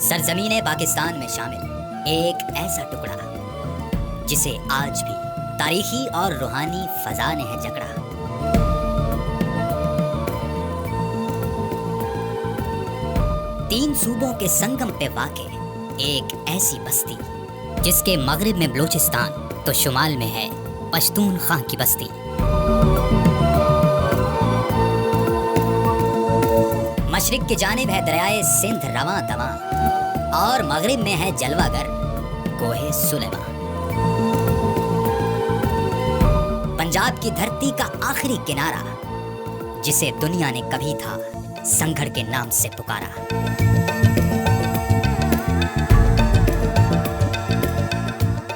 सरजमीन पाकिस्तान में शामिल एक ऐसा टुकड़ा जिसे आज भी तारीखी और रूहानी फजा ने है जकड़ा। तीन सूबों के संगम पे वाक़े एक ऐसी बस्ती जिसके मगरिब में बलूचिस्तान तो शुमाल में है पश्तूनख्वा की बस्ती। मशरिक की जानिब है दरियाए सिंध रवां दवां और मगरिब में है जलवागर कोहे सुलेमा। पंजाब की धरती का आखिरी किनारा जिसे दुनिया ने कभी था संगढ़ के नाम से पुकारा।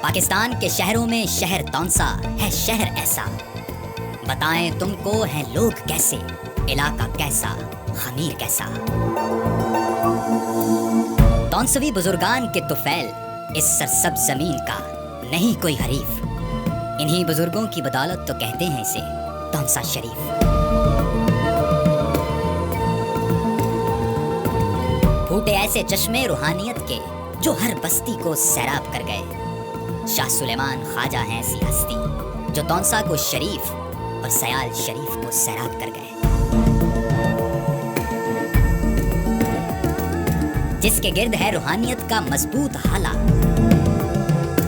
पाकिस्तान के शहरों में शहर तौंसा है शहर ऐसा, बताएं तुमको हैं लोग कैसे, इलाका कैसा, खमीर कैसा। तौंसवी बुजुर्गान के तुफैल इस सरसब्ज जमीन का नहीं कोई हरीफ। इन्हीं बुजुर्गों की बदौलत तो कहते हैं इसे तौंसा शरीफ। फूटे ऐसे चश्मे रूहानियत के जो हर बस्ती को सैराब कर गए। शाह सुलेमान ख्वाजा हैं ऐसी हस्ती जो तौंसा को शरीफ और सयाल शरीफ को सैराब कर गए। जिसके गिर्द है रूहानियत का मजबूत हाला,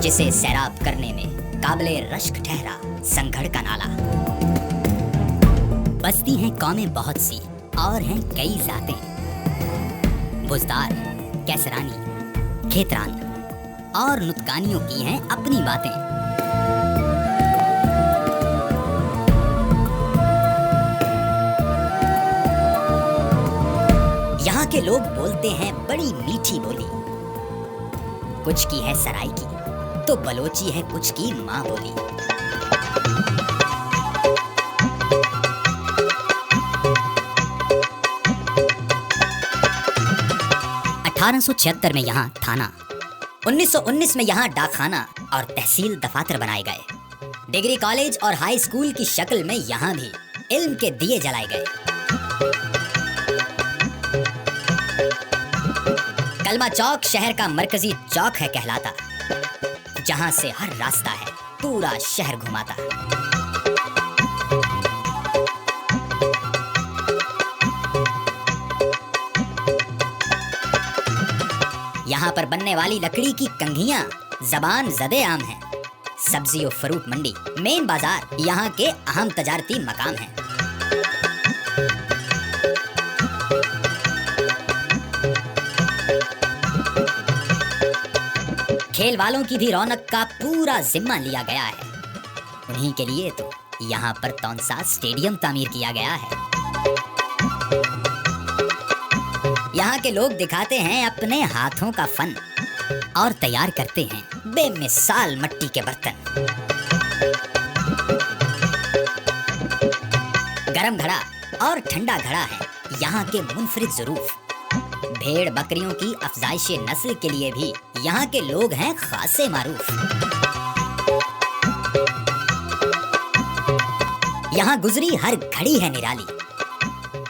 जिसे सैराब करने में काबिले रश्क ठहरा संगढ़ का नाला। बस्ती हैं कौमें बहुत सी और हैं कई जातें, बुजदार, कैसरानी, खेतरान और नुतकानियों की हैं अपनी बातें। यहाँ के लोग बोलते हैं बड़ी मीठी बोली, कुछ की है सराय की तो बलोची है कुछ की माँ बोली। (1876) में यहाँ थाना, 1919 में यहाँ डाकखाना और तहसील दफातर बनाए गए। डिग्री कॉलेज और हाई स्कूल की शक्ल में यहाँ भी इल्म के दिए जलाए गए। कलमा चौक शहर का मरकजी चौक है कहलाता, जहाँ से हर रास्ता है पूरा शहर घुमाता। यहाँ पर बनने वाली लकड़ी की कंघियां जबान ज़दे आम हैं। सब्जी और फ्रूट मंडी, मेन बाजार यहाँ के अहम तजारती मकाम हैं। खेल वालों की भी रौनक का पूरा जिम्मा लिया गया है। उन्हीं के लिए तो यहाँ पर तौंसा स्टेडियम तामीर किया गया है। यहाँ के लोग दिखाते हैं अपने हाथों का फन और तैयार करते हैं बेमिसाल मट्टी के बर्तन। गरम घड़ा और ठंडा घड़ा है यहाँ के मुनफरिद ज़रूफ। भेड़ बकरियों की अफजाइश नस्ल के लिए भी यहाँ के लोग हैं खासे मारूफ। यहाँ गुजरी हर घड़ी है निराली,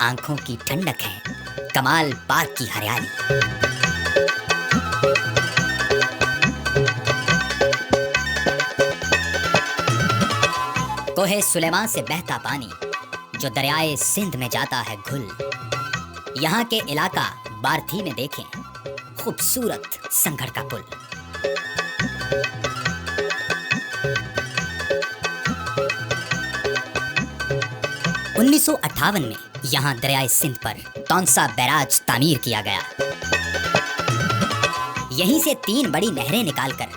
आंखों की ठंडक है कमाल पाक की हरियाली। कोहे सुलेमा से बहता पानी जो दरियाए सिंध में जाता है घुल। यहाँ के इलाका बार्थी में देखें खूबसूरत संगढ़ का पुल। (1958) में यहाँ दरियाए सिंध पर तौंसा बैराज तामीर किया गया। यहीं से 3 बड़ी नहरें निकालकर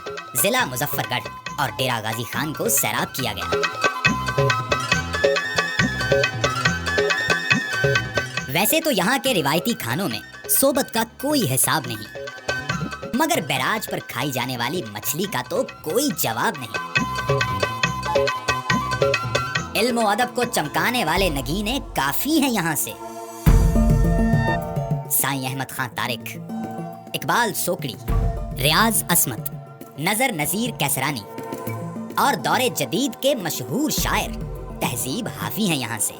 जिला मुजफ्फरगढ़ और डेरा गाजी खान को सैराब किया गया। वैसे तो यहाँ के रिवायती खानों में सोबत का कोई हिसाब नहीं, मगर बैराज पर खाई जाने वाली मछली का तो कोई जवाब नहीं। इल्म और अदब को चमकाने वाले नगीने काफी हैं यहाँ से। साईं अहमद खान तारिक, इकबाल सोकड़ी, रियाज असमत, नजर नजीर कैसरानी और दौरे जदीद के मशहूर शायर तहजीब हाफी हैं यहाँ से।